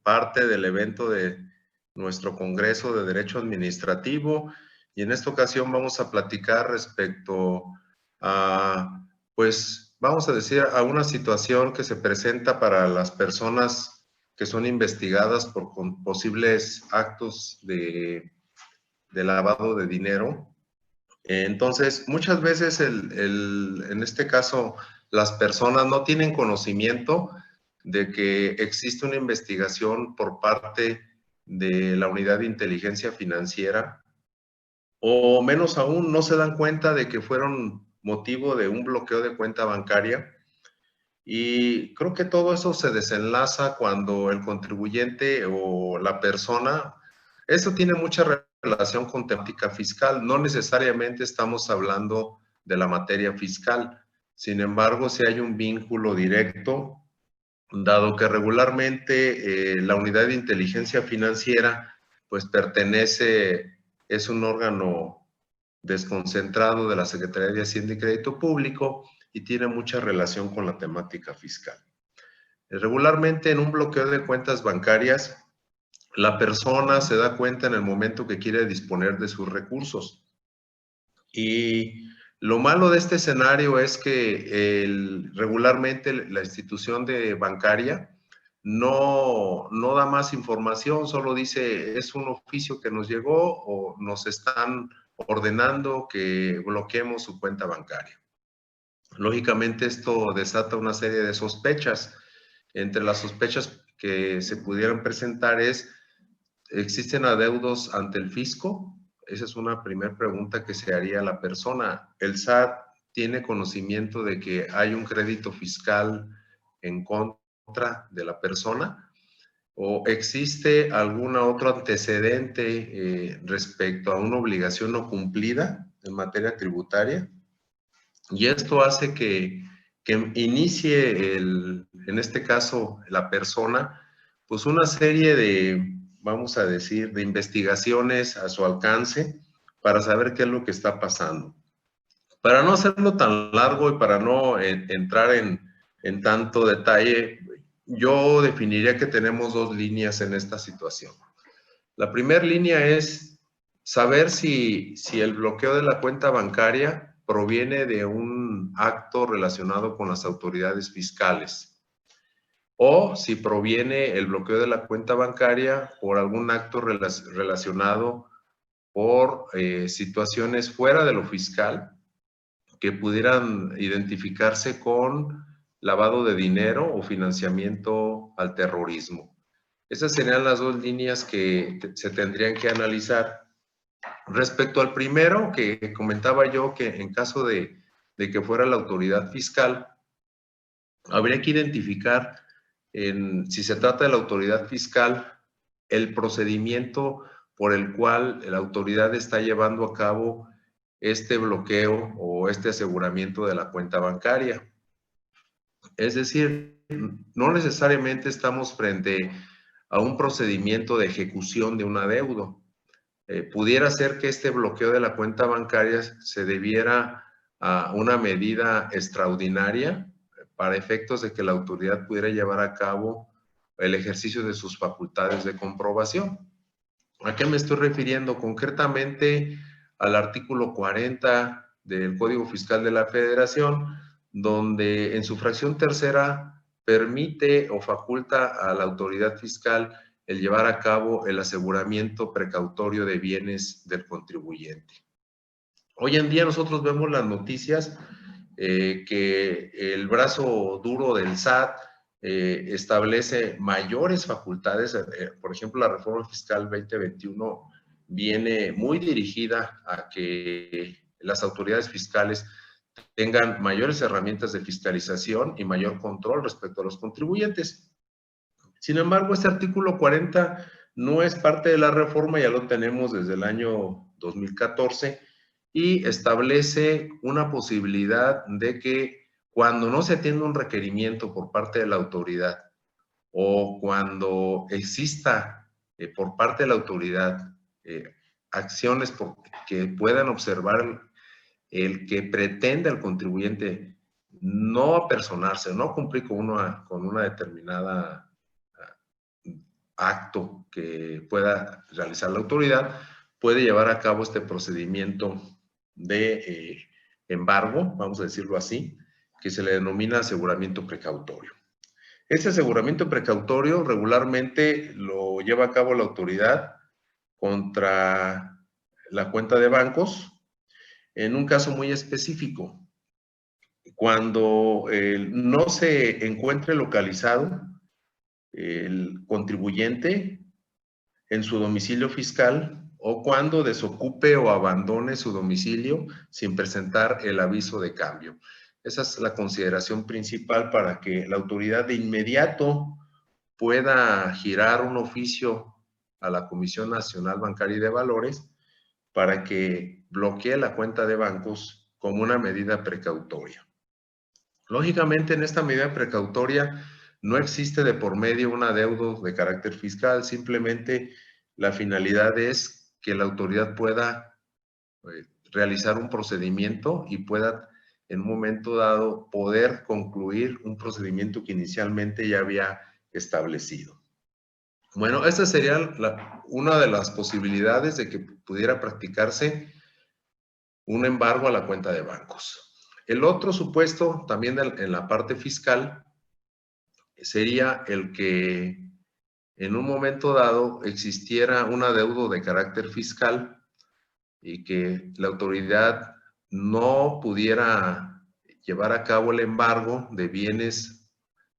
parte del evento de nuestro Congreso de Derecho Administrativo, y en esta ocasión vamos a platicar respecto a, pues, vamos a decir, a una situación que se presenta para las personas que son investigadas por posibles actos de lavado de dinero. Entonces, muchas veces en este caso, las personas no tienen conocimiento de que existe una investigación por parte de la Unidad de Inteligencia Financiera, o menos aún, no se dan cuenta de que fueron motivo de un bloqueo de cuenta bancaria. Y creo que todo eso se desenlaza cuando el contribuyente o la persona, eso tiene mucha relación con temática fiscal. No necesariamente estamos hablando de la materia fiscal. Sin embargo, si hay un vínculo directo, dado que regularmente la Unidad de Inteligencia Financiera, pues pertenece, es un órgano desconcentrado de la Secretaría de Hacienda y Crédito Público y tiene mucha relación con la temática fiscal. Regularmente en un bloqueo de cuentas bancarias, la persona se da cuenta en el momento que quiere disponer de sus recursos. Y lo malo de este escenario es que regularmente la institución bancaria no da más información, solo dice es un oficio que nos llegó o nos están ordenando que bloqueemos su cuenta bancaria. Lógicamente esto desata una serie de sospechas. Entre las sospechas que se pudieran presentar es, ¿existen adeudos ante el fisco? Esa es una primera pregunta que se haría a la persona. ¿El SAT tiene conocimiento de que hay un crédito fiscal en contra de la persona? ¿O existe algún otro antecedente respecto a una obligación no cumplida en materia tributaria? Y esto hace que inicie, en este caso, la persona, pues una serie de, vamos a decir, de investigaciones a su alcance para saber qué es lo que está pasando. Para no hacerlo tan largo y para no entrar en tanto detalle, yo definiría que tenemos dos líneas en esta situación. La primera línea es saber si el bloqueo de la cuenta bancaria proviene de un acto relacionado con las autoridades fiscales, o si proviene el bloqueo de la cuenta bancaria por algún acto relacionado por situaciones fuera de lo fiscal que pudieran identificarse con lavado de dinero o financiamiento al terrorismo. Esas serían las dos líneas que se tendrían que analizar. Respecto al primero, que comentaba yo, que en caso de que fuera la autoridad fiscal, habría que identificar, si se trata de la autoridad fiscal, el procedimiento por el cual la autoridad está llevando a cabo este bloqueo o este aseguramiento de la cuenta bancaria. Es decir, no necesariamente estamos frente a un procedimiento de ejecución de un adeudo. Pudiera ser que este bloqueo de la cuenta bancaria se debiera a una medida extraordinaria para efectos de que la autoridad pudiera llevar a cabo el ejercicio de sus facultades de comprobación. ¿A qué me estoy refiriendo? Concretamente al artículo 40 del Código Fiscal de la Federación, donde en su fracción tercera permite o faculta a la autoridad fiscal el llevar a cabo el aseguramiento precautorio de bienes del contribuyente. Hoy en día nosotros vemos las noticias que el brazo duro del SAT establece mayores facultades. Por ejemplo, la reforma fiscal 2021 viene muy dirigida a que las autoridades fiscales tengan mayores herramientas de fiscalización y mayor control respecto a los contribuyentes. Sin embargo, este artículo 40 no es parte de la reforma, ya lo tenemos desde el año 2014 y establece una posibilidad de que cuando no se atienda un requerimiento por parte de la autoridad o cuando exista por parte de la autoridad acciones que puedan observar el que pretenda el contribuyente no apersonarse, no cumplir con una determinada acto que pueda realizar la autoridad, puede llevar a cabo este procedimiento de embargo, vamos a decirlo así, que se le denomina aseguramiento precautorio. Este aseguramiento precautorio regularmente lo lleva a cabo la autoridad contra la cuenta de bancos en un caso muy específico. Cuando no se encuentre localizado el contribuyente en su domicilio fiscal o cuando desocupe o abandone su domicilio sin presentar el aviso de cambio. Esa es la consideración principal para que la autoridad de inmediato pueda girar un oficio a la Comisión Nacional Bancaria y de Valores para que bloquee la cuenta de bancos como una medida precautoria. Lógicamente, en esta medida precautoria no existe de por medio un adeudo de carácter fiscal, simplemente la finalidad es que la autoridad pueda realizar un procedimiento y pueda en un momento dado poder concluir un procedimiento que inicialmente ya había establecido. Bueno, esta sería una de las posibilidades de que pudiera practicarse un embargo a la cuenta de bancos. El otro supuesto, también en la parte fiscal, sería el que en un momento dado existiera un adeudo de carácter fiscal y que la autoridad no pudiera llevar a cabo el embargo de bienes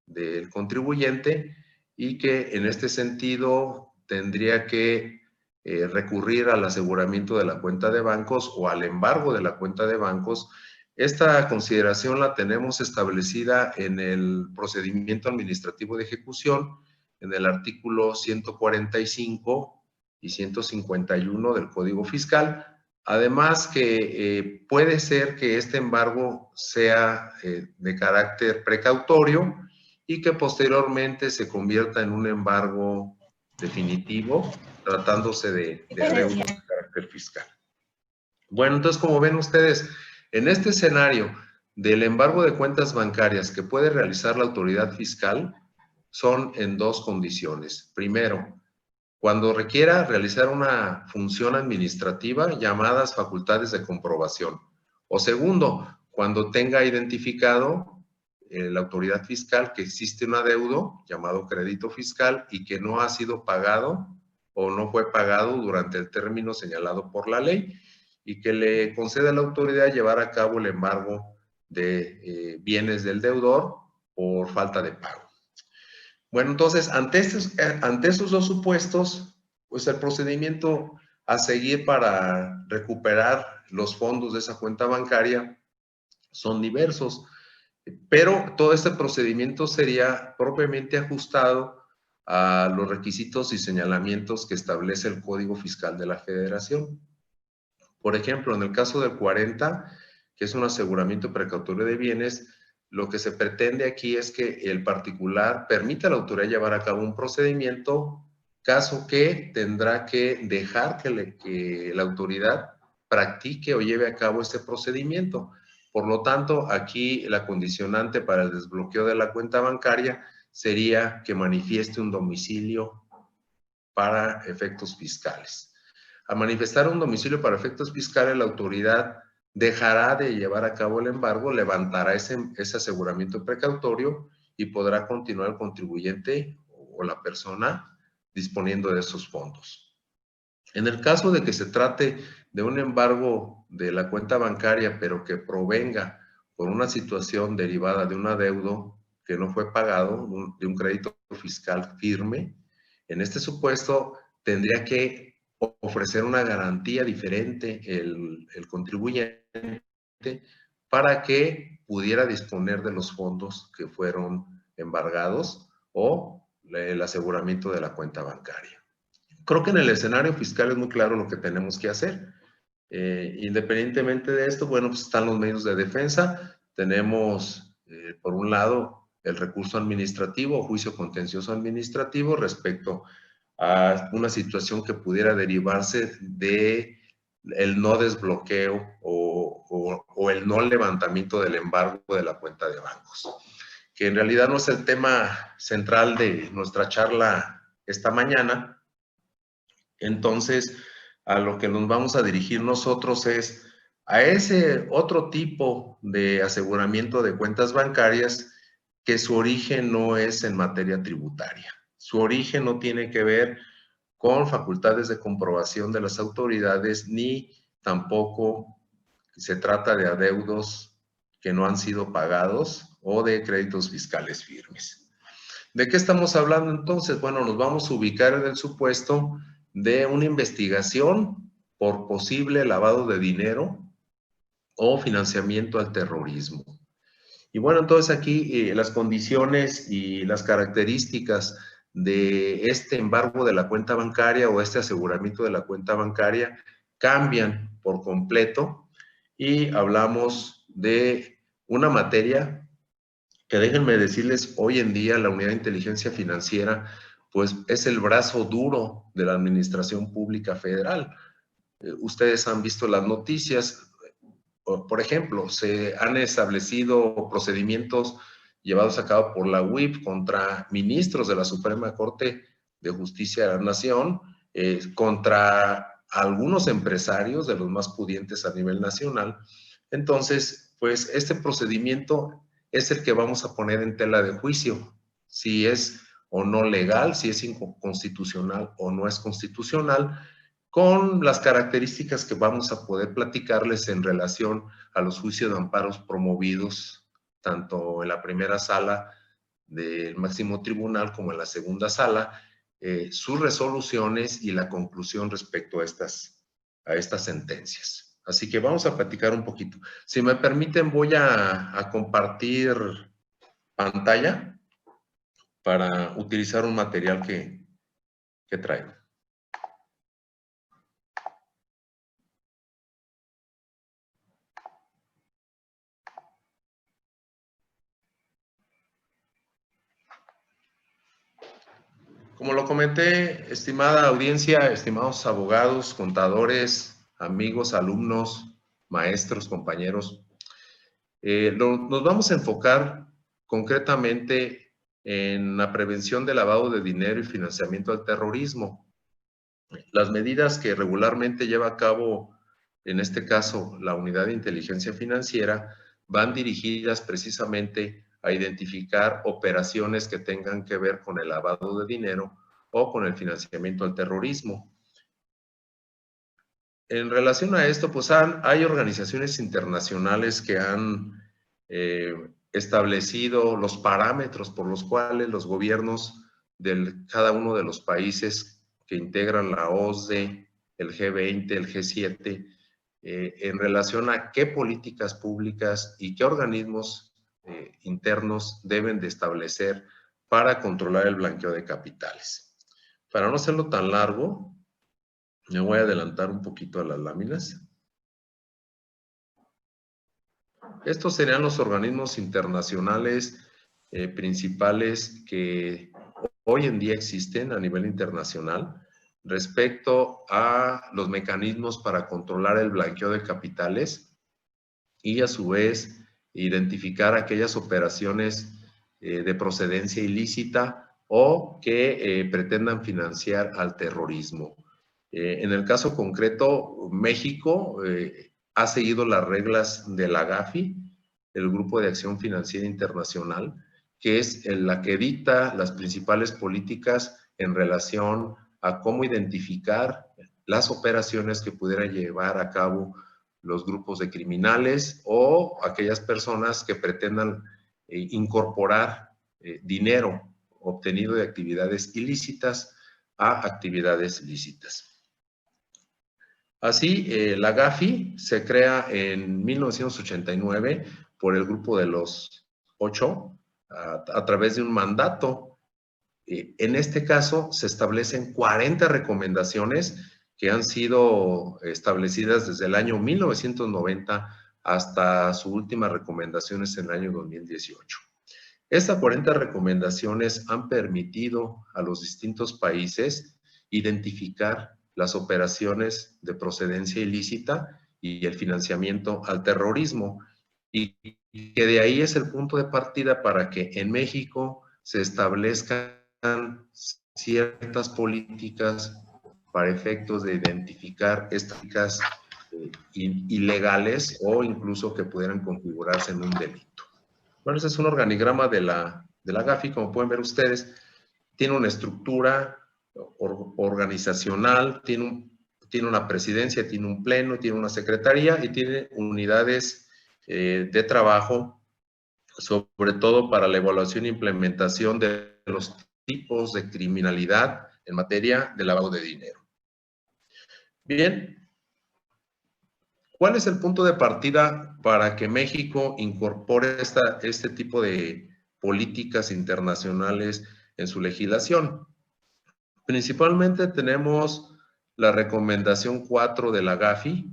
del contribuyente y que en este sentido tendría que recurrir al aseguramiento de la cuenta de bancos o al embargo de la cuenta de bancos. Esta consideración la tenemos establecida en el procedimiento administrativo de ejecución, en el artículo 145 y 151 del Código Fiscal. Además que puede ser que este embargo sea de carácter precautorio y que posteriormente se convierta en un embargo definitivo, tratándose de adeudos de carácter fiscal. Bueno, entonces, como ven ustedes, en este escenario del embargo de cuentas bancarias que puede realizar la autoridad fiscal, son en dos condiciones. Primero, cuando requiera realizar una función administrativa llamadas facultades de comprobación. O segundo, cuando tenga identificado la autoridad fiscal que existe un adeudo llamado crédito fiscal y que no ha sido pagado o no fue pagado durante el término señalado por la ley y que le concede a la autoridad llevar a cabo el embargo de bienes del deudor por falta de pago. Bueno, entonces, ante estos dos supuestos, pues el procedimiento a seguir para recuperar los fondos de esa cuenta bancaria son diversos, pero todo este procedimiento sería propiamente ajustado a los requisitos y señalamientos que establece el Código Fiscal de la Federación. Por ejemplo, en el caso del 40, que es un aseguramiento precautorio de bienes, lo que se pretende aquí es que el particular permita a la autoridad llevar a cabo un procedimiento, caso que tendrá que dejar que la autoridad practique o lleve a cabo este procedimiento. Por lo tanto, aquí la condicionante para el desbloqueo de la cuenta bancaria sería que manifieste un domicilio para efectos fiscales. Al manifestar un domicilio para efectos fiscales, la autoridad dejará de llevar a cabo el embargo, levantará ese aseguramiento precautorio y podrá continuar el contribuyente o la persona disponiendo de esos fondos. En el caso de que se trate de un embargo de la cuenta bancaria, pero que provenga por una situación derivada de un adeudo que no fue pagado, de un crédito fiscal firme, en este supuesto tendría que ofrecer una garantía diferente el contribuyente para que pudiera disponer de los fondos que fueron embargados o el aseguramiento de la cuenta bancaria. Creo que en el escenario fiscal es muy claro lo que tenemos que hacer. Independientemente de esto, bueno, pues están los medios de defensa. Tenemos, por un lado, el recurso administrativo o juicio contencioso administrativo respecto a una situación que pudiera derivarse de el no desbloqueo o el no levantamiento del embargo de la cuenta de bancos, que en realidad no es el tema central de nuestra charla esta mañana. Entonces, a lo que nos vamos a dirigir nosotros es a ese otro tipo de aseguramiento de cuentas bancarias que su origen no es en materia tributaria. Su origen no tiene que ver con facultades de comprobación de las autoridades, ni tampoco se trata de adeudos que no han sido pagados o de créditos fiscales firmes. ¿De qué estamos hablando entonces? Bueno, nos vamos a ubicar en el supuesto de una investigación por posible lavado de dinero o financiamiento al terrorismo. Y bueno, entonces aquí las condiciones y las características de este embargo de la cuenta bancaria o este aseguramiento de la cuenta bancaria cambian por completo y hablamos de una materia que déjenme decirles, hoy en día la Unidad de Inteligencia Financiera pues es el brazo duro de la Administración Pública Federal. Ustedes han visto las noticias. Por ejemplo, se han establecido procedimientos llevados a cabo por la UIF contra ministros de la Suprema Corte de Justicia de la Nación, contra algunos empresarios de los más pudientes a nivel nacional. Entonces, pues este procedimiento es el que vamos a poner en tela de juicio, si es o no legal, si es inconstitucional o no es constitucional, con las características que vamos a poder platicarles en relación a los juicios de amparos promovidos tanto en la primera sala del máximo tribunal como en la segunda sala, sus resoluciones y la conclusión respecto a estas sentencias. Así que vamos a platicar un poquito. Si me permiten, voy a compartir pantalla para utilizar un material que traigo. Como lo comenté, estimada audiencia, estimados abogados, contadores, amigos, alumnos, maestros, compañeros, nos vamos a enfocar concretamente en la prevención del lavado de dinero y financiamiento al terrorismo. Las medidas que regularmente lleva a cabo, en este caso, la Unidad de Inteligencia Financiera, van dirigidas precisamente a identificar operaciones que tengan que ver con el lavado de dinero o con el financiamiento al terrorismo. En relación a esto, pues hay organizaciones internacionales que han establecido los parámetros por los cuales los gobiernos de cada uno de los países que integran la OSDE, el G20, el G7, en relación a qué políticas públicas y qué organismos internos deben de establecer para controlar el blanqueo de capitales. Para no hacerlo tan largo, me voy a adelantar un poquito a las láminas. Estos serían los organismos internacionales principales que hoy en día existen a nivel internacional respecto a los mecanismos para controlar el blanqueo de capitales y a su vez identificar aquellas operaciones de procedencia ilícita o que pretendan financiar al terrorismo. En el caso concreto, México ha seguido las reglas de la GAFI, el Grupo de Acción Financiera Internacional, que es la que dicta las principales políticas en relación a cómo identificar las operaciones que pudieran llevar a cabo los grupos de criminales o aquellas personas que pretendan incorporar dinero obtenido de actividades ilícitas a actividades lícitas. Así, la GAFI se crea en 1989 por el Grupo de los 8 a través de un mandato. En este caso, se establecen 40 recomendaciones que han sido establecidas desde el año 1990 hasta sus últimas recomendaciones en el año 2018. Estas 40 recomendaciones han permitido a los distintos países identificar las operaciones de procedencia ilícita y el financiamiento al terrorismo, y que de ahí es el punto de partida para que en México se establezcan ciertas políticas para efectos de identificar estas prácticas ilegales o incluso que pudieran configurarse en un delito. Bueno, ese es un organigrama de la GAFI, como pueden ver ustedes. Tiene una estructura organizacional, tiene una presidencia, tiene un pleno, tiene una secretaría y tiene unidades de trabajo, sobre todo para la evaluación e implementación de los tipos de criminalidad en materia de lavado de dinero. Bien, ¿cuál es el punto de partida para que México incorpore este tipo de políticas internacionales en su legislación? Principalmente tenemos la recomendación 4 de la GAFI,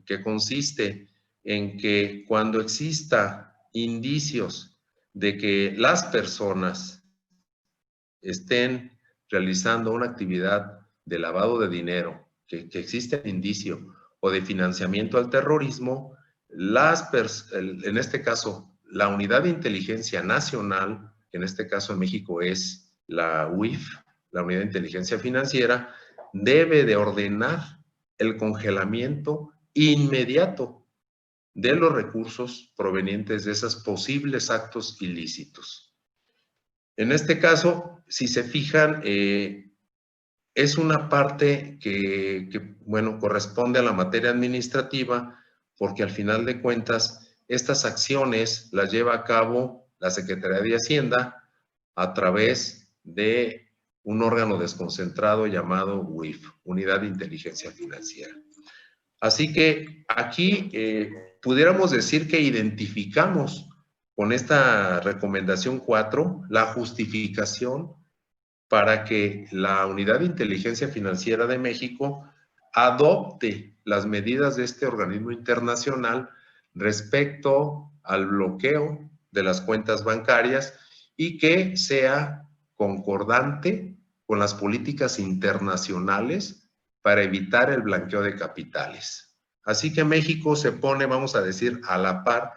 que consiste en que cuando exista indicios de que las personas estén realizando una actividad de lavado de dinero, que existe indicio o de financiamiento al terrorismo, en este caso, la Unidad de Inteligencia Nacional, que en este caso en México es la UIF, la Unidad de Inteligencia Financiera, debe de ordenar el congelamiento inmediato de los recursos provenientes de esos posibles actos ilícitos. En este caso, si se fijan, es una parte que, bueno, corresponde a la materia administrativa, porque al final de cuentas, estas acciones las lleva a cabo la Secretaría de Hacienda a través de un órgano desconcentrado llamado UIF, Unidad de Inteligencia Financiera. Así que aquí pudiéramos decir que identificamos con esta recomendación 4 la justificación para que la Unidad de Inteligencia Financiera de México adopte las medidas de este organismo internacional respecto al bloqueo de las cuentas bancarias y que sea concordante con las políticas internacionales para evitar el blanqueo de capitales. Así que México se pone, vamos a decir, a la par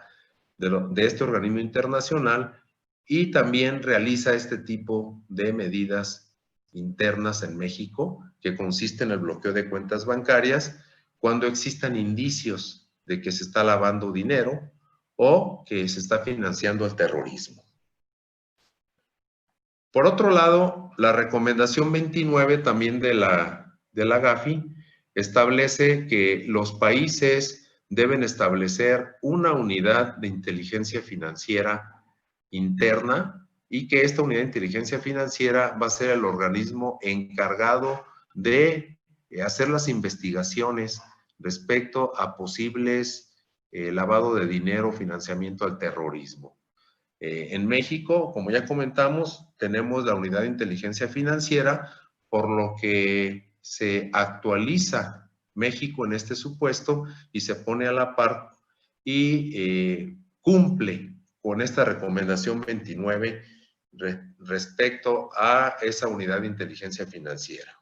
de este organismo internacional y también realiza este tipo de medidas internas en México que consisten en el bloqueo de cuentas bancarias cuando existan indicios de que se está lavando dinero o que se está financiando el terrorismo. Por otro lado, la recomendación 29 también de la GAFI establece que los países deben establecer una unidad de inteligencia financiera interna y que esta unidad de inteligencia financiera va a ser el organismo encargado de hacer las investigaciones respecto a posibles lavado de dinero, financiamiento al terrorismo. En México, como ya comentamos, tenemos la unidad de inteligencia financiera, por lo que se actualiza México en este supuesto y se pone a la par y cumple con esta recomendación 29 respecto a esa unidad de inteligencia financiera.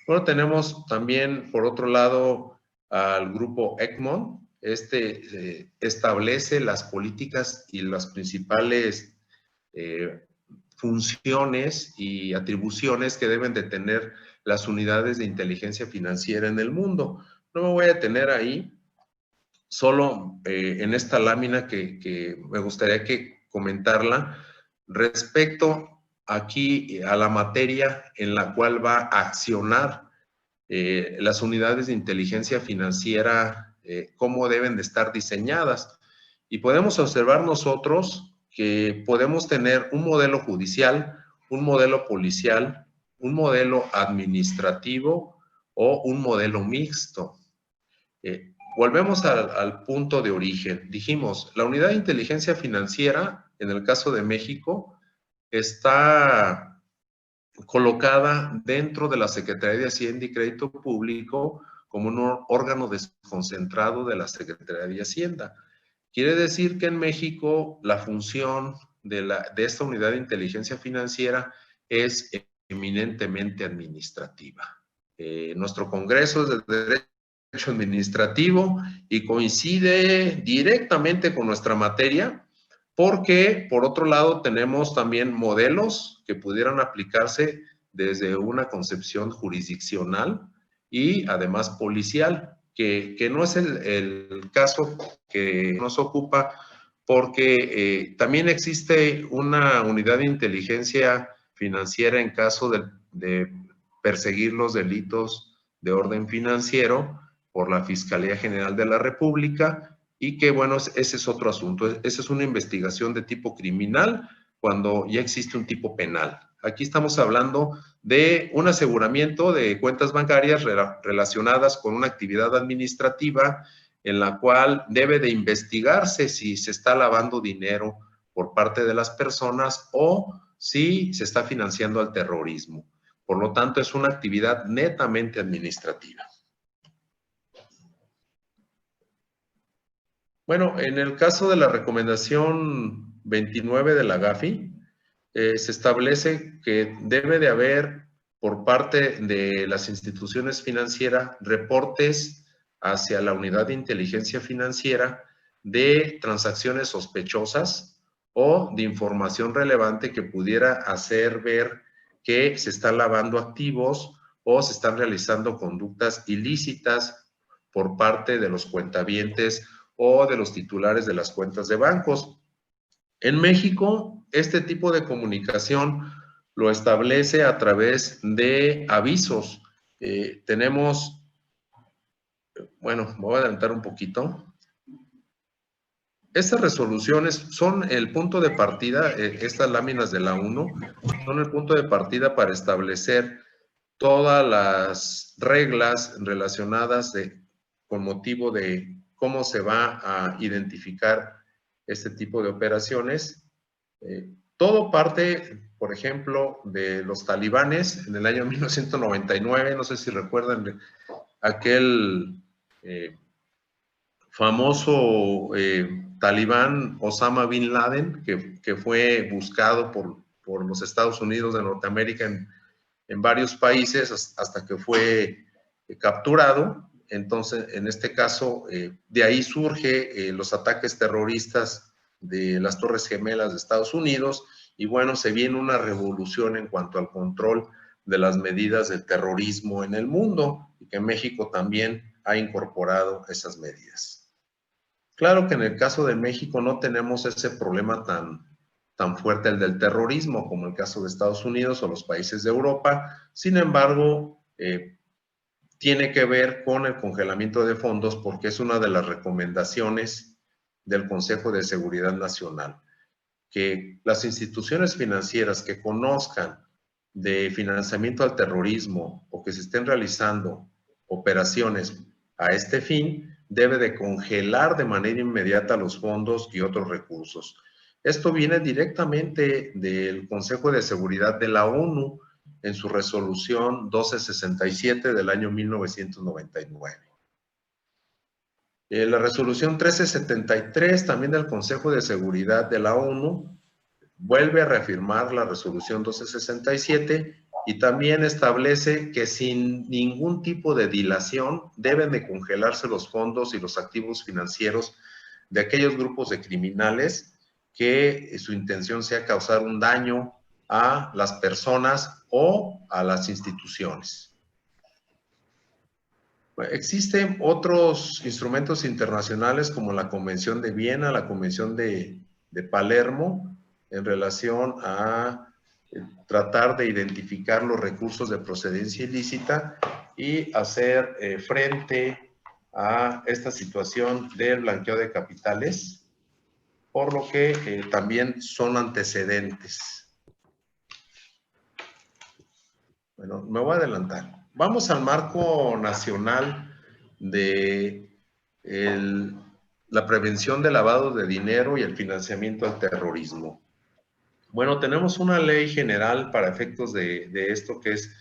Bueno, tenemos también, por otro lado, al grupo Egmont. Establece las políticas y las principales funciones y atribuciones que deben de tener las unidades de inteligencia financiera en el mundo. No me voy a detener ahí, solo en esta lámina que me gustaría que comentarla respecto aquí a la materia en la cual va a accionar las unidades de inteligencia financiera, cómo deben de estar diseñadas. Y podemos observar nosotros que podemos tener un modelo judicial, un modelo policial, un modelo administrativo o un modelo mixto. Volvemos al punto de origen. Dijimos, la unidad de inteligencia financiera, en el caso de México, está colocada dentro de la Secretaría de Hacienda y Crédito Público como un órgano desconcentrado de la Secretaría de Hacienda. Quiere decir que en México la función de esta unidad de inteligencia financiera es eminentemente administrativa. Nuestro Congreso es de Derecho Administrativo y coincide directamente con nuestra materia, porque por otro lado tenemos también modelos que pudieran aplicarse desde una concepción jurisdiccional y además policial, que no es el caso que nos ocupa, porque también existe una unidad de inteligencia financiera en caso de perseguir los delitos de orden financiero por la Fiscalía General de la República, y que, bueno, ese es otro asunto. Esa es una investigación de tipo criminal cuando ya existe un tipo penal. Aquí estamos hablando de un aseguramiento de cuentas bancarias relacionadas con una actividad administrativa en la cual debe de investigarse si se está lavando dinero por parte de las personas o si se está financiando al terrorismo. Por lo tanto, es una actividad netamente administrativa. Bueno, en el caso de la recomendación 29 de la GAFI, se establece que debe de haber por parte de las instituciones financieras reportes hacia la unidad de inteligencia financiera de transacciones sospechosas o de información relevante que pudiera hacer ver que se están lavando activos o se están realizando conductas ilícitas por parte de los cuentavientes o de los titulares de las cuentas de bancos. En México, este tipo de comunicación lo establece a través de avisos. Tenemos, bueno, me voy a adelantar un poquito. Estas resoluciones son el punto de partida, estas láminas de la ONU, son el punto de partida para establecer todas las reglas relacionadas con motivo de cómo se va a identificar este tipo de operaciones. Todo parte, por ejemplo, de los talibanes en el año 1999, no sé si recuerdan aquel famoso talibán Osama Bin Laden, que fue buscado por los Estados Unidos de Norteamérica en varios países hasta que fue capturado. Entonces, en este caso, de ahí surge los ataques terroristas de las Torres Gemelas de Estados Unidos, y bueno, se viene una revolución en cuanto al control de las medidas de terrorismo en el mundo, y que México también ha incorporado esas medidas. Claro que en el caso de México no tenemos ese problema tan fuerte, el del terrorismo, como el caso de Estados Unidos o los países de Europa. Sin embargo, tiene que ver con el congelamiento de fondos, porque es una de las recomendaciones del Consejo de Seguridad Nacional, que las instituciones financieras que conozcan de financiamiento al terrorismo o que se estén realizando operaciones a este fin, debe de congelar de manera inmediata los fondos y otros recursos. Esto viene directamente del Consejo de Seguridad de la ONU en su resolución 1267 del año 1999. La resolución 1373 también del Consejo de Seguridad de la ONU vuelve a reafirmar la resolución 1267 y también establece que sin ningún tipo de dilación deben de congelarse los fondos y los activos financieros de aquellos grupos de criminales que su intención sea causar un daño a las personas o a las instituciones. Existen otros instrumentos internacionales como la Convención de Viena, la Convención de Palermo, en relación a tratar de identificar los recursos de procedencia ilícita y hacer frente a esta situación del blanqueo de capitales, por lo que también son antecedentes. Bueno, me voy a adelantar. Vamos al marco nacional de la prevención del lavado de dinero y el financiamiento al terrorismo. Bueno, tenemos una ley general para efectos de esto, que es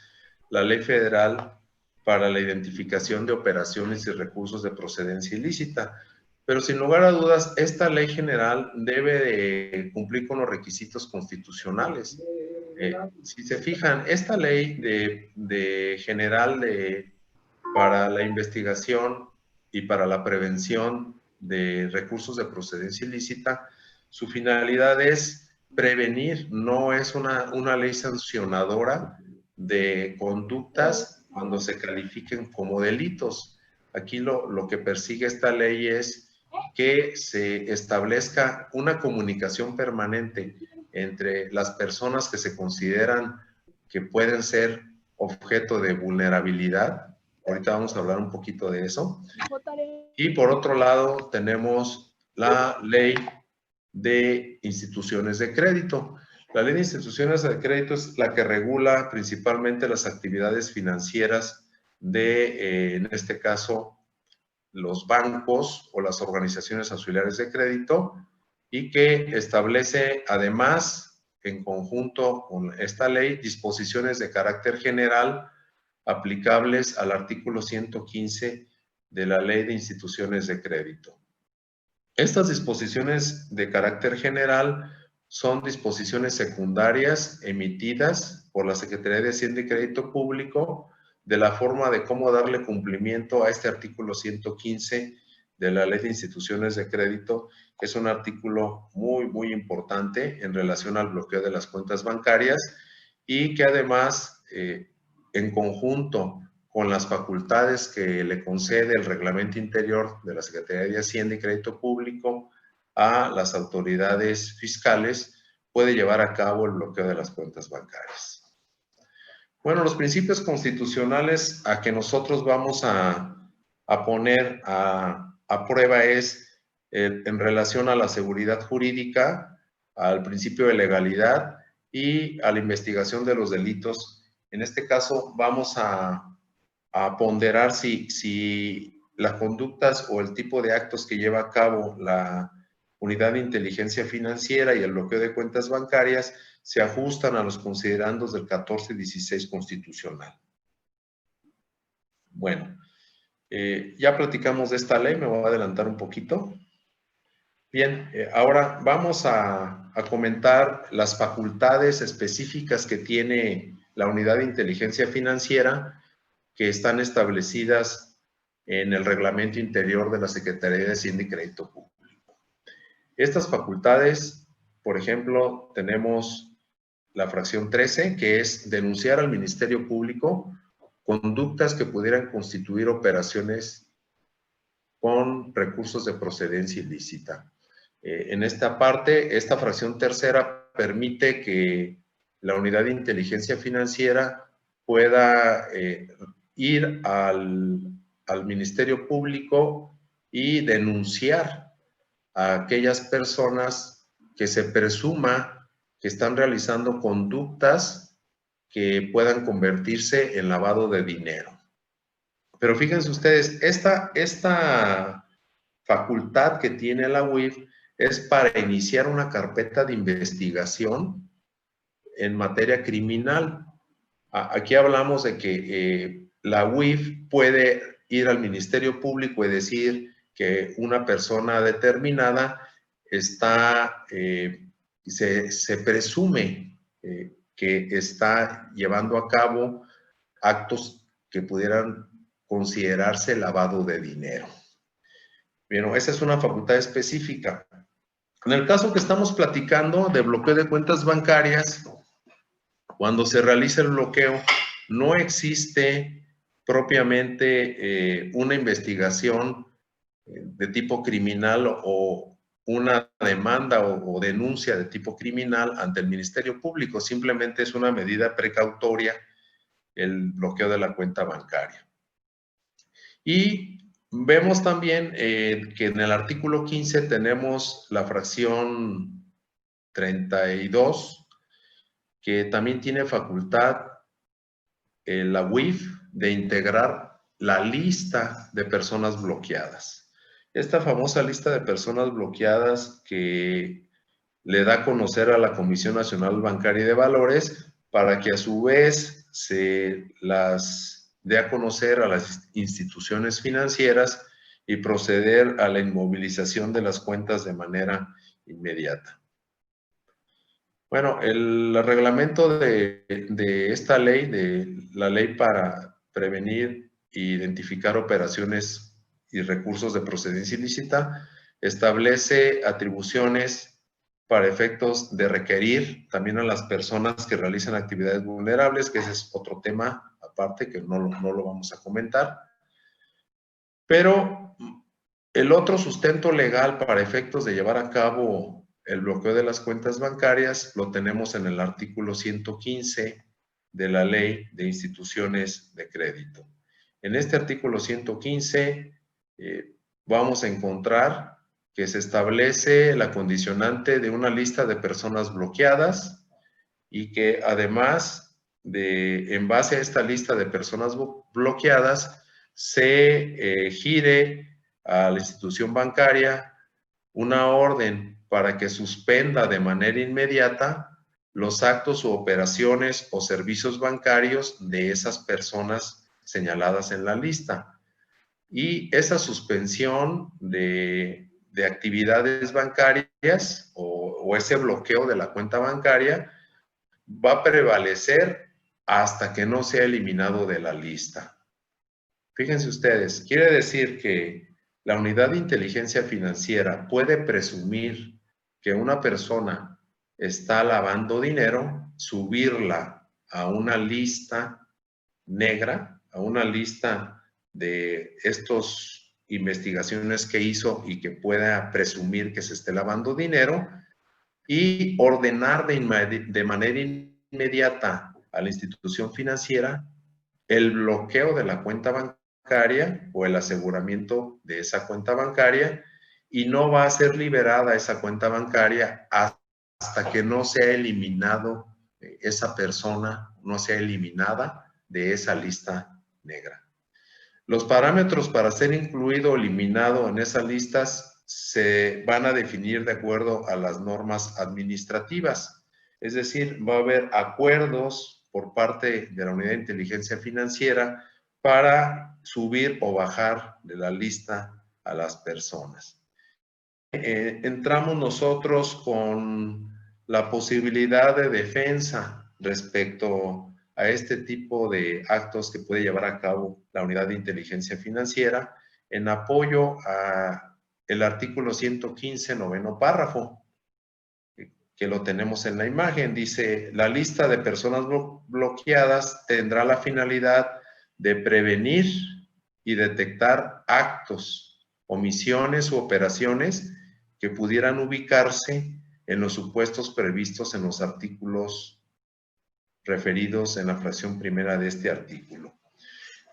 la Ley Federal para la Identificación de Operaciones y Recursos de Procedencia Ilícita. Pero sin lugar a dudas, esta ley general debe de cumplir con los requisitos constitucionales. Si se fijan, esta ley general para la investigación y para la prevención de recursos de procedencia ilícita, su finalidad es prevenir, no es una ley sancionadora de conductas cuando se califiquen como delitos. Aquí lo que persigue esta ley es que se establezca una comunicación permanente entre las personas que se consideran que pueden ser objeto de vulnerabilidad. Ahorita vamos a hablar un poquito de eso. Y por otro lado tenemos la ley de instituciones de crédito. La ley de instituciones de crédito es la que regula principalmente las actividades financieras de, en este caso, los bancos o las organizaciones auxiliares de crédito, y que establece además, en conjunto con esta ley, disposiciones de carácter general aplicables al artículo 115 de la Ley de Instituciones de Crédito. Estas disposiciones de carácter general son disposiciones secundarias emitidas por la Secretaría de Hacienda y Crédito Público de la forma de cómo darle cumplimiento a este artículo 115 de la Ley de Instituciones de Crédito, que es un artículo muy importante en relación al bloqueo de las cuentas bancarias y que además, en conjunto con las facultades que le concede el reglamento interior de la Secretaría de Hacienda y Crédito Público a las autoridades fiscales, puede llevar a cabo el bloqueo de las cuentas bancarias. Bueno, los principios constitucionales a que nosotros vamos a poner a prueba es en relación a la seguridad jurídica, al principio de legalidad y a la investigación de los delitos. En este caso vamos a ponderar si las conductas o el tipo de actos que lleva a cabo la Unidad de Inteligencia Financiera y el bloqueo de cuentas bancarias se ajustan a los considerandos del 14 y 16 constitucional. Bueno, ya platicamos de esta ley, me voy a adelantar un poquito. Bien, ahora vamos a comentar las facultades específicas que tiene la Unidad de Inteligencia Financiera, que están establecidas en el reglamento interior de la Secretaría de Hacienda y Crédito Público. Estas facultades, por ejemplo, tenemos la fracción 13, que es denunciar al Ministerio Público conductas que pudieran constituir operaciones con recursos de procedencia ilícita. En esta parte, esta fracción tercera permite que la Unidad de Inteligencia Financiera pueda ir al Ministerio Público y denunciar a aquellas personas que se presuma que están realizando conductas que puedan convertirse en lavado de dinero. Pero fíjense ustedes, esta facultad que tiene la UIF es para iniciar una carpeta de investigación en materia criminal. Aquí hablamos de que la UIF puede ir al Ministerio Público y decir que una persona determinada está, se presume que está llevando a cabo actos que pudieran considerarse lavado de dinero. Bien, esa es una facultad específica. En el caso que estamos platicando de bloqueo de cuentas bancarias, cuando se realiza el bloqueo, no existe propiamente una investigación de tipo criminal o una demanda o denuncia de tipo criminal ante el Ministerio Público. Simplemente es una medida precautoria el bloqueo de la cuenta bancaria. Y vemos también que en el artículo 15 tenemos la fracción 32, que también tiene facultad la UIF de integrar la lista de personas bloqueadas. Esta famosa lista de personas bloqueadas que le da a conocer a la Comisión Nacional Bancaria y de Valores para que a su vez se las dé a conocer a las instituciones financieras y proceder a la inmovilización de las cuentas de manera inmediata. Bueno, el reglamento de esta ley, de la ley para prevenir e identificar operaciones y recursos de procedencia ilícita, establece atribuciones para efectos de requerir también a las personas que realizan actividades vulnerables, que ese es otro tema aparte que no lo vamos a comentar. Pero el otro sustento legal para efectos de llevar a cabo el bloqueo de las cuentas bancarias lo tenemos en el artículo 115 de la Ley de Instituciones de Crédito. En este artículo 115 vamos a encontrar que se establece la condicionante de una lista de personas bloqueadas y que además en base a esta lista de personas bloqueadas, se gire a la institución bancaria una orden para que suspenda de manera inmediata los actos u operaciones o servicios bancarios de esas personas señaladas en la lista. Y esa suspensión de actividades bancarias o ese bloqueo de la cuenta bancaria va a prevalecer hasta que no sea eliminado de la lista. Fíjense ustedes, quiere decir que la unidad de inteligencia financiera puede presumir que una persona está lavando dinero, subirla a una lista negra, a una lista de estas investigaciones que hizo y que pueda presumir que se esté lavando dinero y ordenar de manera inmediata a la institución financiera el bloqueo de la cuenta bancaria o el aseguramiento de esa cuenta bancaria y no va a ser liberada esa cuenta bancaria hasta que no sea eliminado esa persona, no sea eliminada de esa lista negra. Los parámetros para ser incluido o eliminado en esas listas se van a definir de acuerdo a las normas administrativas. Es decir, va a haber acuerdos por parte de la Unidad de Inteligencia Financiera para subir o bajar de la lista a las personas. Entramos nosotros con la posibilidad de defensa respecto a este tipo de actos que puede llevar a cabo la Unidad de Inteligencia Financiera en apoyo a el artículo 115, noveno párrafo, que lo tenemos en la imagen. Dice, la lista de personas bloqueadas tendrá la finalidad de prevenir y detectar actos, omisiones u operaciones que pudieran ubicarse en los supuestos previstos en los artículos referidos en la fracción primera de este artículo.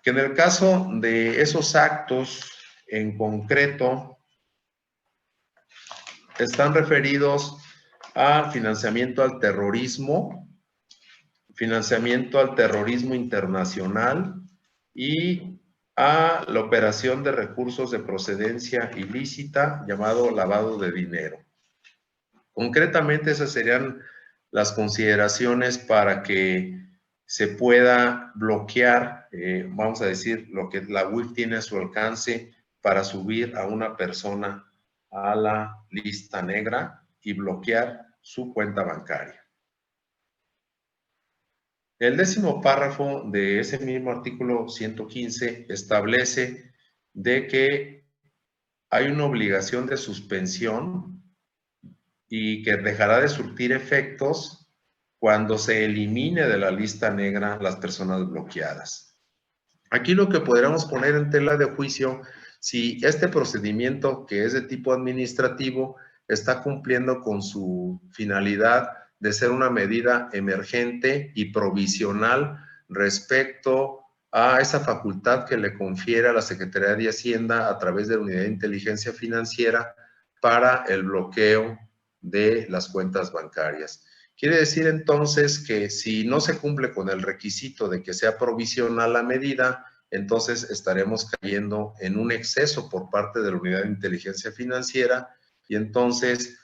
Que en el caso de esos actos en concreto están referidos a financiamiento al terrorismo internacional y a la operación de recursos de procedencia ilícita llamado lavado de dinero. Concretamente, esas serían las consideraciones para que se pueda bloquear, vamos a decir, lo que la UIF tiene a su alcance para subir a una persona a la lista negra y bloquear su cuenta bancaria. El 10º párrafo de ese mismo artículo 115 establece de que hay una obligación de suspensión y que dejará de surtir efectos cuando se elimine de la lista negra las personas bloqueadas. Aquí lo que podríamos poner en tela de juicio, si este procedimiento que es de tipo administrativo está cumpliendo con su finalidad de ser una medida emergente y provisional respecto a esa facultad que le confiere a la Secretaría de Hacienda a través de la Unidad de Inteligencia Financiera para el bloqueo de las cuentas bancarias. Quiere decir entonces que si no se cumple con el requisito de que sea provisional la medida, entonces estaremos cayendo en un exceso por parte de la Unidad de Inteligencia Financiera y entonces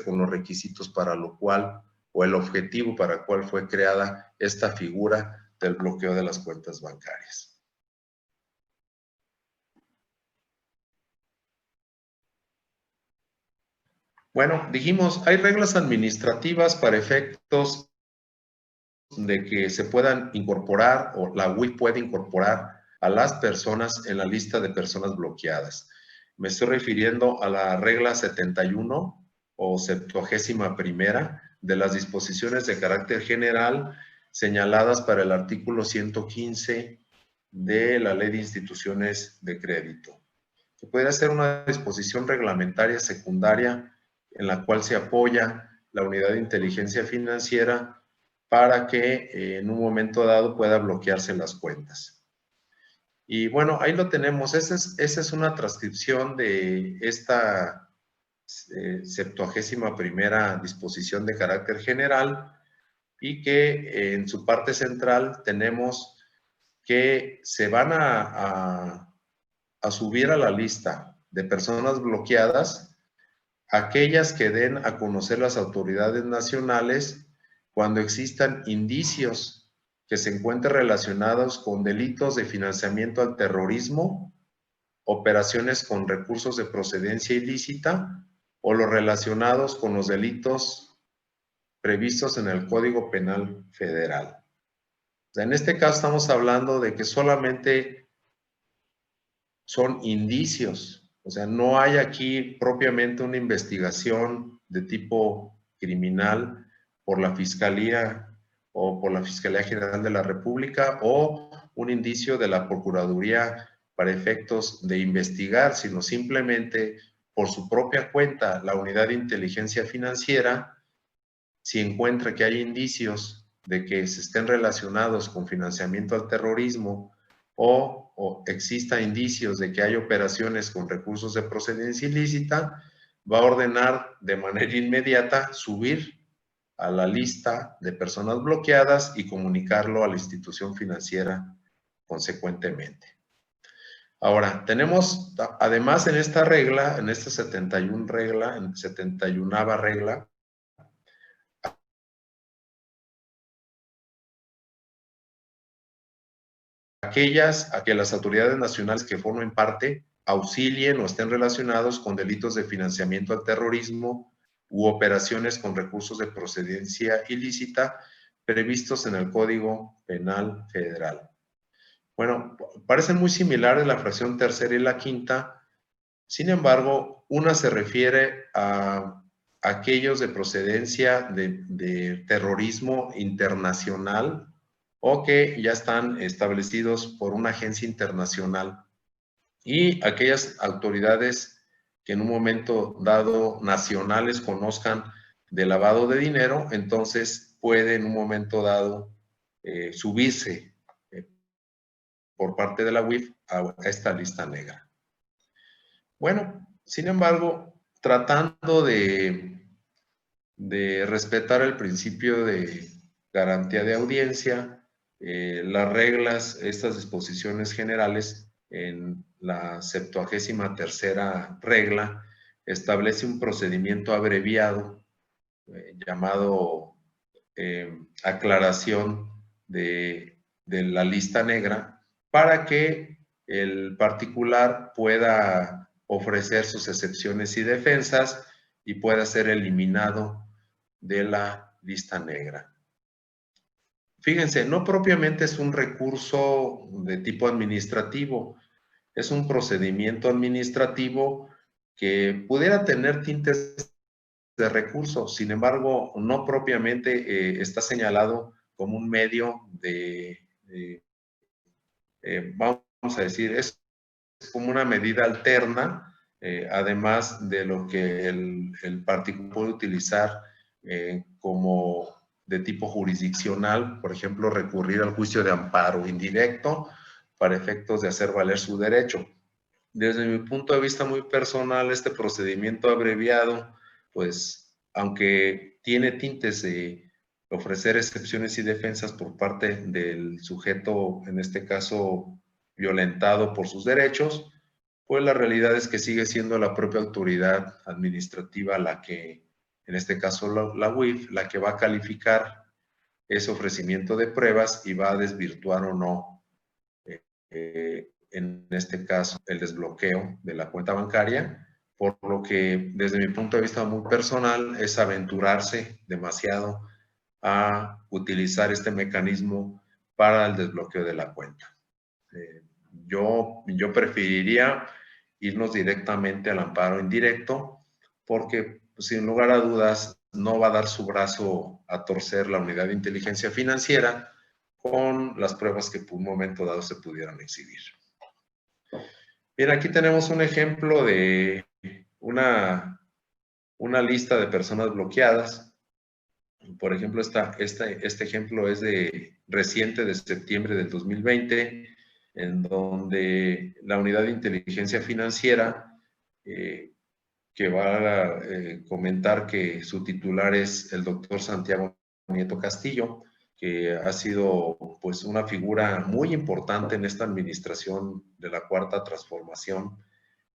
con los requisitos para lo cual o el objetivo para el cual fue creada esta figura del bloqueo de las cuentas bancarias. Bueno, dijimos, hay reglas administrativas para efectos de que se puedan incorporar o la UIF puede incorporar a las personas en la lista de personas bloqueadas. Me estoy refiriendo a la regla 71 o 71ª de las disposiciones de carácter general señaladas para el artículo 115 de la Ley de Instituciones de Crédito, que puede ser una disposición reglamentaria secundaria en la cual se apoya la unidad de inteligencia financiera para que en un momento dado pueda bloquearse las cuentas. Y bueno, ahí lo tenemos. Esa es una transcripción de esta 71ª disposición de carácter general, y que en su parte central tenemos que se van a subir a la lista de personas bloqueadas aquellas que den a conocer las autoridades nacionales cuando existan indicios que se encuentren relacionados con delitos de financiamiento al terrorismo, operaciones con recursos de procedencia ilícita o los relacionados con los delitos previstos en el Código Penal Federal. O sea, en este caso estamos hablando de que solamente son indicios, o sea, no hay aquí propiamente una investigación de tipo criminal por la Fiscalía o por la Fiscalía General de la República o un indicio de la Procuraduría para efectos de investigar, sino simplemente por su propia cuenta la Unidad de Inteligencia Financiera, si encuentra que hay indicios de que se estén relacionados con financiamiento al terrorismo o exista indicios de que hay operaciones con recursos de procedencia ilícita, va a ordenar de manera inmediata subir a la lista de personas bloqueadas y comunicarlo a la institución financiera consecuentemente. Ahora, tenemos, además en esta regla, en esta 71ª regla, a que las autoridades nacionales que formen parte auxilien o estén relacionados con delitos de financiamiento al terrorismo u operaciones con recursos de procedencia ilícita previstos en el Código Penal Federal. Bueno, parecen muy similares la fracción tercera y la quinta, sin embargo, una se refiere a aquellos de procedencia de terrorismo internacional o que ya están establecidos por una agencia internacional, y aquellas autoridades que en un momento dado nacionales conozcan de lavado de dinero, entonces puede en un momento dado subirse por parte de la UIF a esta lista negra. Bueno, sin embargo, tratando de respetar el principio de garantía de audiencia, las reglas, estas disposiciones generales en la 73ª regla establece un procedimiento abreviado llamado aclaración de la lista negra, para que el particular pueda ofrecer sus excepciones y defensas y pueda ser eliminado de la lista negra. Fíjense, no propiamente es un recurso de tipo administrativo, es un procedimiento administrativo que pudiera tener tintes de recursos, sin embargo, no propiamente está señalado como un medio vamos a decir, es como una medida alterna, además de lo que el particular puede utilizar como de tipo jurisdiccional, por ejemplo, recurrir al juicio de amparo indirecto para efectos de hacer valer su derecho. Desde mi punto de vista muy personal, este procedimiento abreviado, pues, aunque tiene tintes de ofrecer excepciones y defensas por parte del sujeto, en este caso, violentado por sus derechos, pues la realidad es que sigue siendo la propia autoridad administrativa la que, en este caso la UIF, la que va a calificar ese ofrecimiento de pruebas y va a desvirtuar o no en este caso, el desbloqueo de la cuenta bancaria, por lo que desde mi punto de vista muy personal es aventurarse demasiado a utilizar este mecanismo para el desbloqueo de la cuenta. Yo preferiría irnos directamente al amparo indirecto, porque pues, sin lugar a dudas, no va a dar su brazo a torcer la unidad de inteligencia financiera con las pruebas que por un momento dado se pudieran exhibir. Bien, aquí tenemos un ejemplo de una lista de personas bloqueadas. Por ejemplo, este ejemplo es reciente de septiembre del 2020, en donde la unidad de inteligencia financiera, que va a comentar que su titular es el doctor Santiago Nieto Castillo, que ha sido pues una figura muy importante en esta administración de la Cuarta Transformación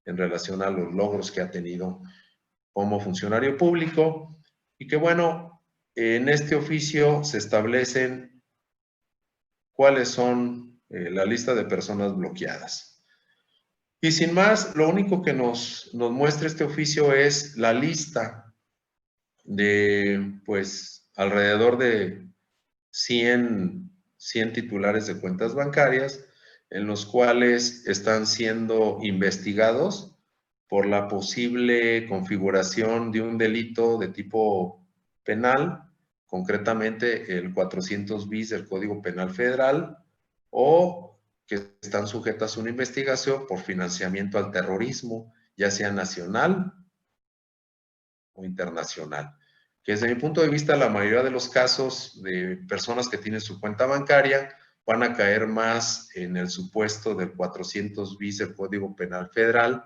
en relación a los logros que ha tenido como funcionario público, y que bueno, en este oficio se establecen cuáles son la lista de personas bloqueadas. Y sin más, lo único que nos muestra este oficio es la lista de, pues, alrededor de 100 titulares de cuentas bancarias, en los cuales están siendo investigados por la posible configuración de un delito de tipo penal, concretamente el 400 bis del Código Penal Federal, o que están sujetas a una investigación por financiamiento al terrorismo, ya sea nacional o internacional. Que desde mi punto de vista, la mayoría de los casos de personas que tienen su cuenta bancaria van a caer más en el supuesto del 400 bis del Código Penal Federal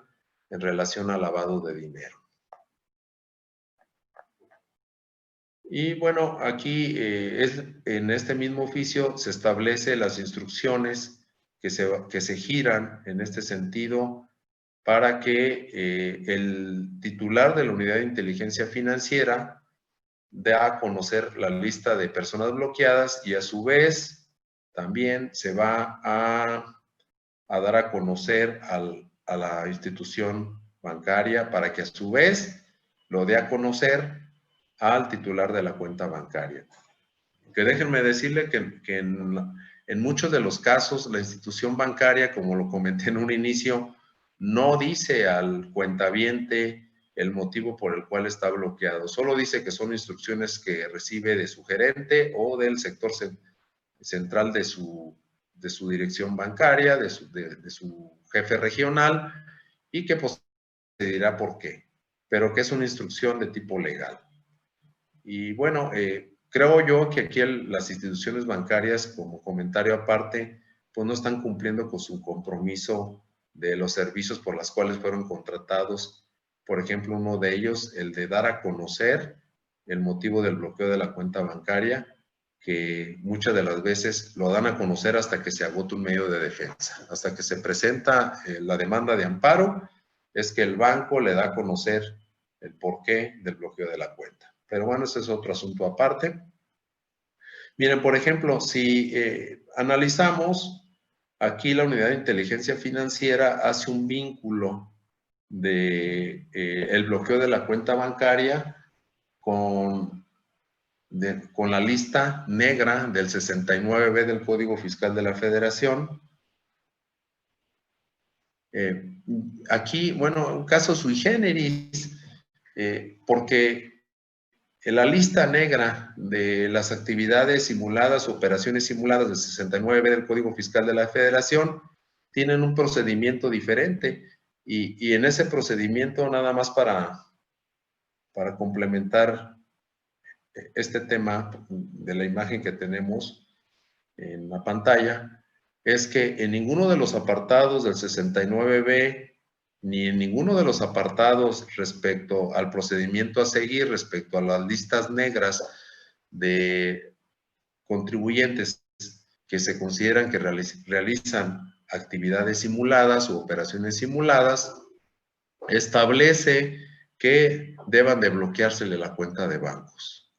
en relación al lavado de dinero. Y bueno, aquí en este mismo oficio se establece las instrucciones que se giran en este sentido para que el titular de la unidad de inteligencia financiera da a conocer la lista de personas bloqueadas, y a su vez también se va a dar a conocer a la institución bancaria para que a su vez lo dé a conocer al titular de la cuenta bancaria. Que déjenme decirle que en muchos de los casos la institución bancaria, como lo comenté en un inicio, no dice al cuentaviente el motivo por el cual está bloqueado. Solo dice que son instrucciones que recibe de su gerente o del sector central de su dirección bancaria, de su jefe regional, y que pues se dirá por qué, pero que es una instrucción de tipo legal. Y bueno, creo yo que aquí las instituciones bancarias, como comentario aparte, pues no están cumpliendo con su compromiso de los servicios por los cuales fueron contratados. Por ejemplo, uno de ellos, el de dar a conocer el motivo del bloqueo de la cuenta bancaria, que muchas de las veces lo dan a conocer hasta que se agota un medio de defensa, hasta que se presenta la demanda de amparo, es que el banco le da a conocer el porqué del bloqueo de la cuenta. Pero bueno, ese es otro asunto aparte. Miren, por ejemplo, si analizamos, aquí la unidad de inteligencia financiera hace un vínculo de el bloqueo de la cuenta bancaria con la lista negra del 69B del Código Fiscal de la Federación. Aquí, bueno, un caso sui generis, porque en la lista negra de las actividades simuladas, operaciones simuladas del 69 del Código Fiscal de la Federación, tienen un procedimiento diferente, y en ese procedimiento, nada más para complementar este tema de la imagen que tenemos en la pantalla, es que en ninguno de los apartados del 69B, ni en ninguno de los apartados respecto al procedimiento a seguir, respecto a las listas negras de contribuyentes que se consideran que realizan actividades simuladas u operaciones simuladas, establece que deban de bloqueársele la cuenta de bancos.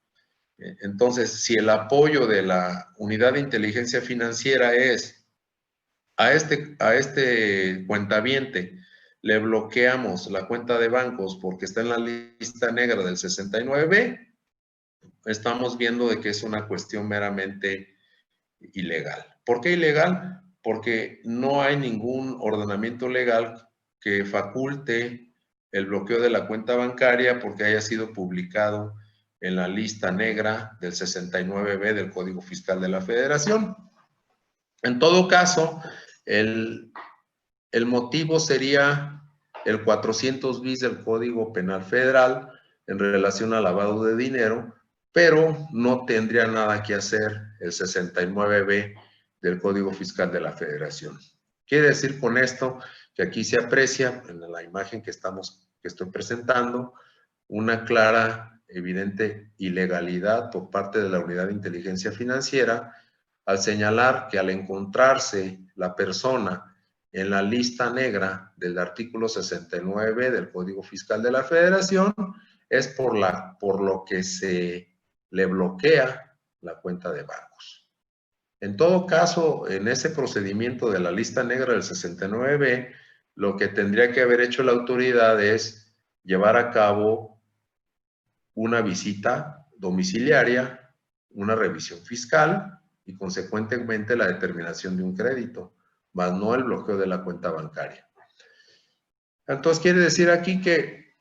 Entonces, si el apoyo de la unidad de inteligencia financiera es a este cuentaviente le bloqueamos la cuenta de bancos porque está en la lista negra del 69B, estamos viendo de que es una cuestión meramente ilegal. ¿Por qué ilegal? Porque no hay ningún ordenamiento legal que faculte el bloqueo de la cuenta bancaria porque haya sido publicado en la lista negra del 69B del Código Fiscal de la Federación. En todo caso, el motivo sería el 400 bis del Código Penal Federal en relación al lavado de dinero, pero no tendría nada que hacer el 69B del Código Fiscal de la Federación. Quiere decir con esto que aquí se aprecia en la imagen que estoy presentando una clara, evidente ilegalidad por parte de la Unidad de Inteligencia Financiera al señalar que al encontrarse la persona en la lista negra del artículo 69 del Código Fiscal de la Federación es por lo que se le bloquea la cuenta de bancos. En todo caso, en ese procedimiento de la lista negra del 69B, lo que tendría que haber hecho la autoridad es llevar a cabo una visita domiciliaria, una revisión fiscal y consecuentemente la determinación de un crédito, más no el bloqueo de la cuenta bancaria. Entonces quiere decir aquí que,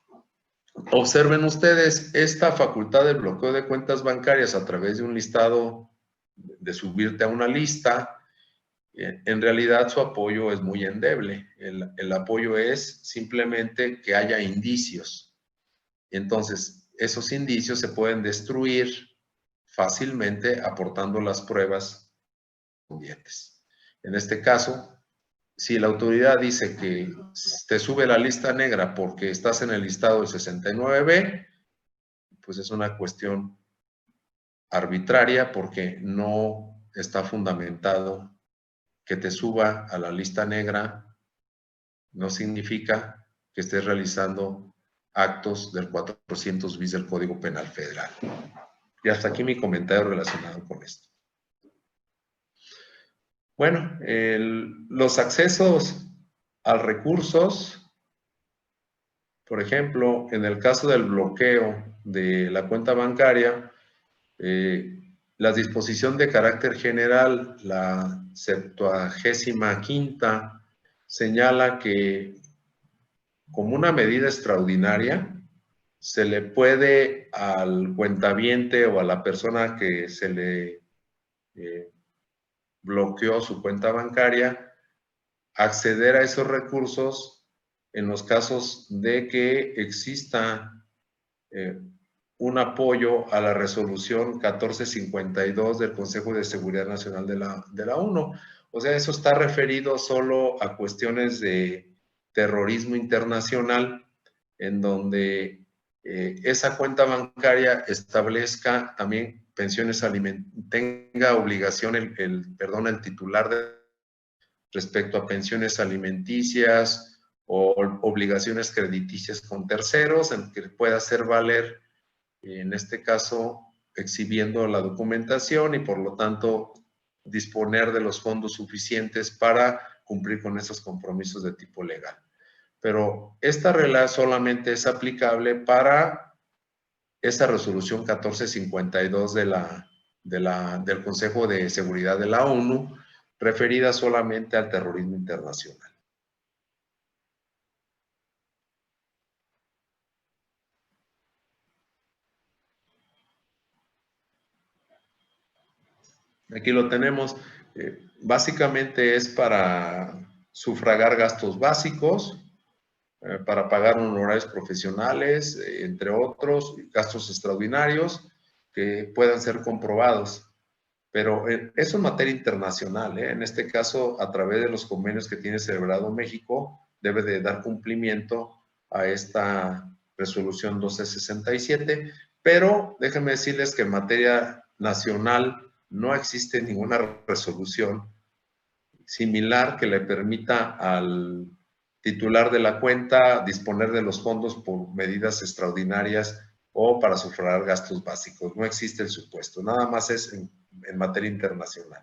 observen ustedes, esta facultad de bloqueo de cuentas bancarias a través de un listado, de subirte a una lista, en realidad su apoyo es muy endeble. El apoyo es simplemente que haya indicios. Entonces, esos indicios se pueden destruir fácilmente aportando las pruebas correspondientes. En este caso, si la autoridad dice que te sube la lista negra porque estás en el listado del 69B, pues es una cuestión arbitraria porque no está fundamentado. Que te suba a la lista negra no significa que estés realizando actos del 400 bis del Código Penal Federal. Y hasta aquí mi comentario relacionado con esto. Bueno, los accesos a recursos, por ejemplo, en el caso del bloqueo de la cuenta bancaria, la disposición de carácter general, la 75ª, señala que como una medida extraordinaria se le puede al cuentaviente o a la persona que se le bloqueó su cuenta bancaria acceder a esos recursos en los casos de que exista un apoyo a la resolución 1452 del Consejo de Seguridad Nacional de la ONU. O sea, eso está referido solo a cuestiones de terrorismo internacional, en donde esa cuenta bancaria establezca también pensiones alimenticias, tenga obligación el titular respecto a pensiones alimenticias o obligaciones crediticias con terceros, en que pueda hacer valer, en este caso, exhibiendo la documentación y por lo tanto disponer de los fondos suficientes para cumplir con esos compromisos de tipo legal. Pero esta regla solamente es aplicable para esa resolución 1452 del Consejo de Seguridad de la ONU, referida solamente al terrorismo internacional. Aquí lo tenemos. Básicamente es para sufragar gastos básicos, para pagar honorarios profesionales, entre otros, gastos extraordinarios que puedan ser comprobados. Pero eso en materia internacional, en este caso, a través de los convenios que tiene celebrado México, debe de dar cumplimiento a esta resolución 1267, pero déjenme decirles que en materia nacional no existe ninguna resolución similar que le permita al titular de la cuenta disponer de los fondos por medidas extraordinarias o para sufragar gastos básicos. No existe el supuesto, nada más es en materia internacional.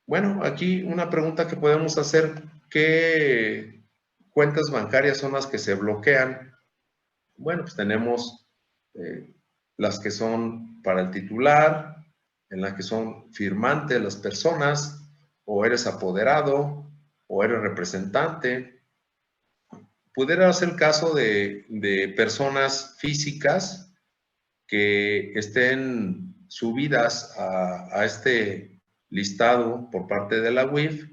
Bueno, aquí una pregunta que podemos hacer: ¿qué cuentas bancarias son las que se bloquean? Bueno, pues tenemos las que son para el titular, en las que son firmantes las personas, o eres apoderado, o eres representante, pudiera ser el caso de personas físicas que estén subidas a este listado por parte de la UIF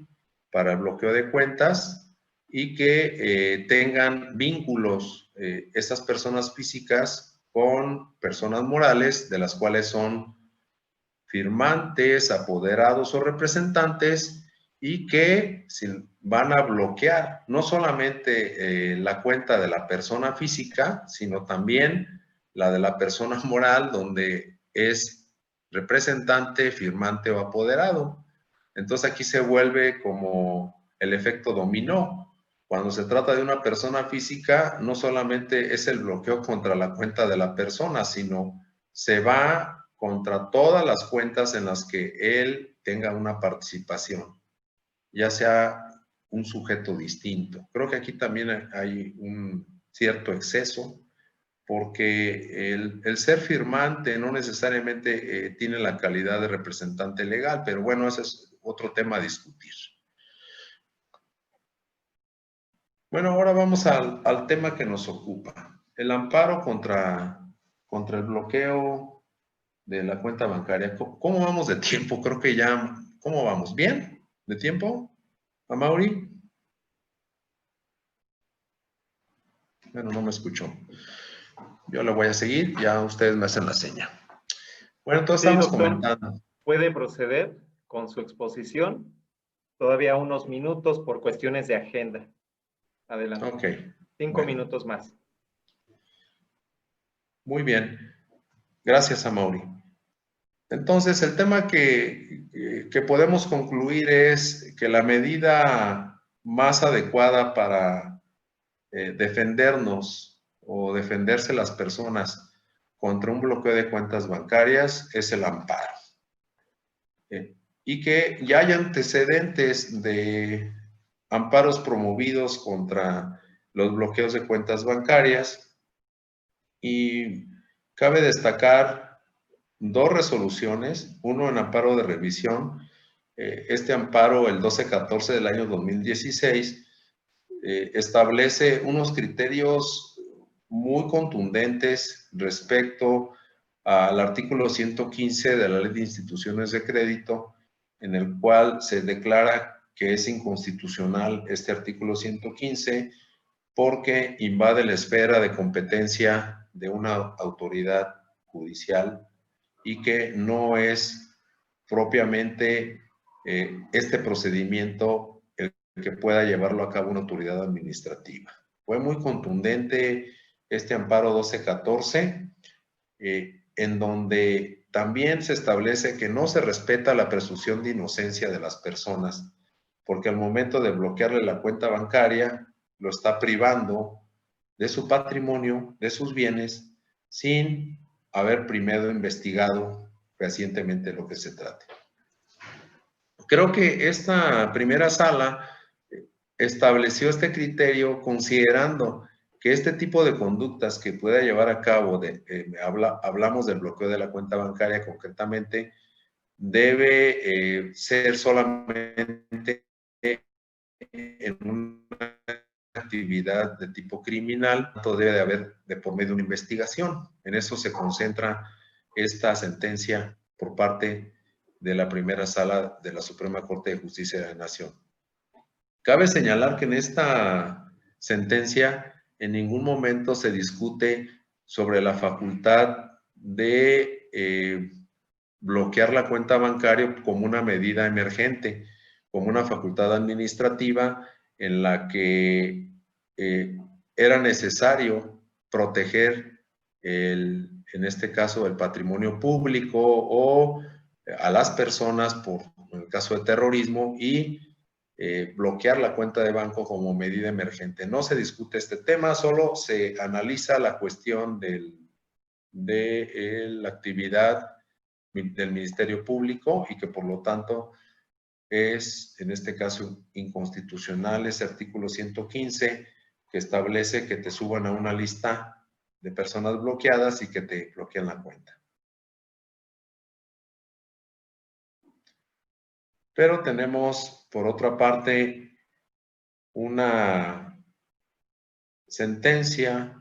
para el bloqueo de cuentas y que tengan vínculos estas personas físicas con personas morales, de las cuales son firmantes, apoderados o representantes, y que van a bloquear no solamente la cuenta de la persona física, sino también la de la persona moral, donde es representante, firmante o apoderado. Entonces aquí se vuelve como el efecto dominó. Cuando se trata de una persona física, no solamente es el bloqueo contra la cuenta de la persona, sino se va contra todas las cuentas en las que él tenga una participación, ya sea un sujeto distinto. Creo que aquí también hay un cierto exceso, porque el ser firmante no necesariamente tiene la calidad de representante legal, pero bueno, ese es otro tema a discutir. Bueno, ahora vamos al tema que nos ocupa, el amparo contra el bloqueo de la cuenta bancaria. ¿Cómo vamos de tiempo? Creo que ya, ¿cómo vamos? ¿Bien? ¿De tiempo? ¿A Mauri? Bueno, no me escuchó. Yo le voy a seguir, ya ustedes me hacen la seña. Bueno, entonces Sí, estamos doctor, comentando. puede proceder con su exposición. Todavía unos minutos por cuestiones de agenda. Adelante. Ok. 5 Bueno, minutos más. muy bien. Gracias, Amaury. Entonces, el tema que podemos concluir es que la medida más adecuada para defendernos o defenderse las personas contra un bloqueo de cuentas bancarias es el amparo. Y que ya hay antecedentes de amparos promovidos contra los bloqueos de cuentas bancarias, y cabe destacar dos resoluciones, uno en amparo de revisión. Este amparo, el 1214 del año 2016, establece unos criterios muy contundentes respecto al artículo 115 de la Ley de Instituciones de Crédito, en el cual se declara que es inconstitucional este artículo 115 porque invade la esfera de competencia de una autoridad judicial y que no es propiamente este procedimiento el que pueda llevarlo a cabo una autoridad administrativa. Fue muy contundente este amparo 1214, en donde también se establece que no se respeta la presunción de inocencia de las personas, porque al momento de bloquearle la cuenta bancaria, lo está privando de su patrimonio, de sus bienes, sin haber primero investigado fehacientemente lo que se trate. Creo que esta primera sala estableció este criterio considerando que este tipo de conductas que pueda llevar a cabo, hablamos del bloqueo de la cuenta bancaria concretamente, debe ser solamente en una actividad de tipo criminal, debe de haber de por medio de una investigación. En eso se concentra esta sentencia por parte de la primera sala de la Suprema Corte de Justicia de la Nación. Cabe señalar que en esta sentencia en ningún momento se discute sobre la facultad de bloquear la cuenta bancaria como una medida emergente, como una facultad administrativa en la que era necesario proteger en este caso, el patrimonio público o a las personas en el caso de terrorismo, y bloquear la cuenta de banco como medida emergente. No se discute este tema, solo se analiza la cuestión de la actividad del Ministerio Público y que por lo tanto es, en este caso, inconstitucional ese artículo 115 que establece que te suban a una lista de personas bloqueadas y que te bloquean la cuenta. Pero tenemos, por otra parte, una sentencia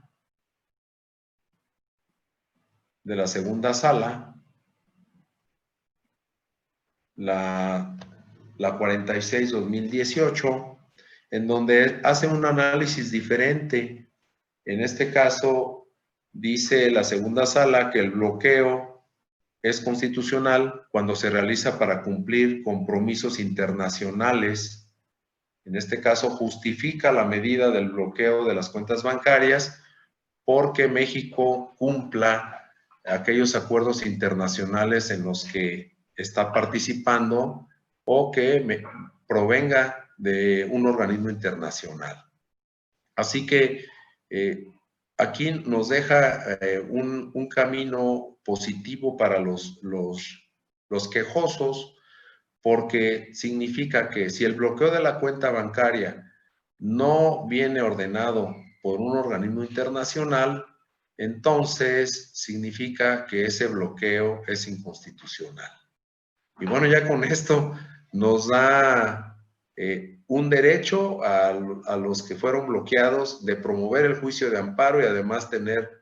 de la segunda sala, la 46/2018, en donde hace un análisis diferente. En este caso, dice la segunda sala que el bloqueo es constitucional cuando se realiza para cumplir compromisos internacionales. En este caso, justifica la medida del bloqueo de las cuentas bancarias porque México cumpla aquellos acuerdos internacionales en los que está participando o que provenga de un organismo internacional. Así que aquí nos deja un camino positivo para los quejosos, porque significa que si el bloqueo de la cuenta bancaria no viene ordenado por un organismo internacional, entonces significa que ese bloqueo es inconstitucional. Y bueno, ya con esto nos da un derecho a los que fueron bloqueados de promover el juicio de amparo y además tener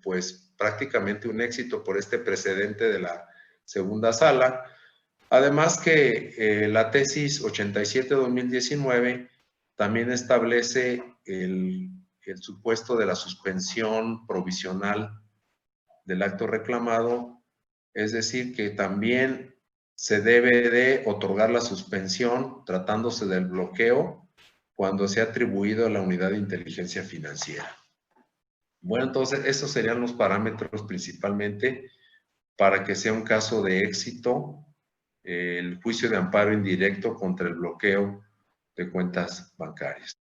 pues prácticamente un éxito por este precedente de la segunda sala. Además que la tesis 87/2019 también establece el supuesto de la suspensión provisional del acto reclamado, es decir, que también se debe de otorgar la suspensión tratándose del bloqueo cuando sea atribuido a la unidad de inteligencia financiera. Bueno, entonces estos serían los parámetros principalmente para que sea un caso de éxito el juicio de amparo indirecto contra el bloqueo de cuentas bancarias.